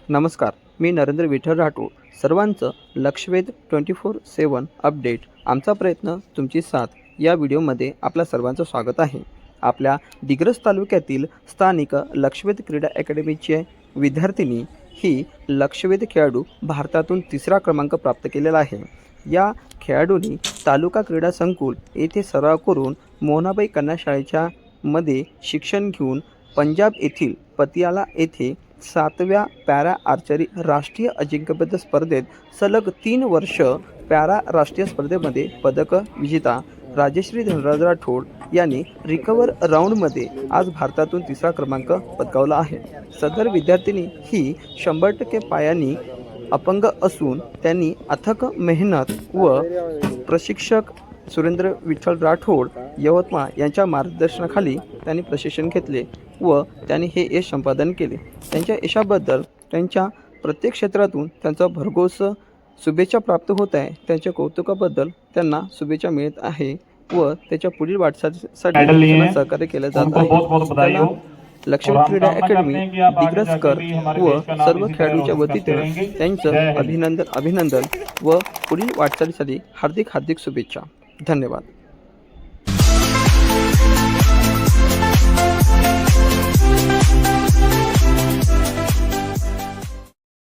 नमस्कार, मी नरेंद्र विठ्ठल राठोड. सर्वांचं लक्षवेध 24/7 अपडेट आमचा प्रयत्न तुमची साथ या व्हिडिओमध्ये आपल्या सर्वांचं स्वागत आहे. आपल्या दिग्रस तालुक्यातील स्थानिक लक्षवेध क्रीडा अकॅडमीचे विद्यार्थिनी ही लक्षवेध खेळाडू भारतातून 3रा क्रमांक प्राप्त केलेला आहे. या खेळाडूंनी तालुका क्रीडा संकुल येथे सराव करून मोहनाबाई कन्या शाळेच्या मध्ये शिक्षण घेऊन पंजाब येथील पतियाला येथे 7व्या पॅरा आर्चरी राष्ट्रीय अजिंक्यपद स्पर्धेत सलग 3 वर्ष पॅरा राष्ट्रीय स्पर्धेमध्ये पदक विजेता राजश्री धनराज राठोड यांनी रिकव्हर राऊंडमध्ये आज भारतातून 3रा क्रमांक पटकावला आहे. सदर विद्यार्थिनी ही 100% पायानी अपंग असून त्यांनी अथक मेहनत व प्रशिक्षक सुरेंद्र विठ्ठल राठोड यवतमाळ यांच्या मार्गदर्शनाखाली त्यांनी प्रशिक्षण घेतले व त्यांनी हे यश संपादन केले. त्यांच्या यशाबद्दल त्यांच्या प्रत्येक क्षेत्रातून त्यांचा भरघोस शुभेच्छा प्राप्त होत आहे. त्यांच्या कौतुकाबद्दल त्यांना शुभेच्छा मिळत आहे व त्याच्या पुढील वाटचालीसाठी सहकार्य केले जात आहे. लक्षवेध क्रीडा अकॅडमी दिग्रसकर व सर्व खेळाडूंच्या वतीने त्यांचं अभिनंदन व पुढील वाटचालीसाठी हार्दिक शुभेच्छा. धन्यवाद.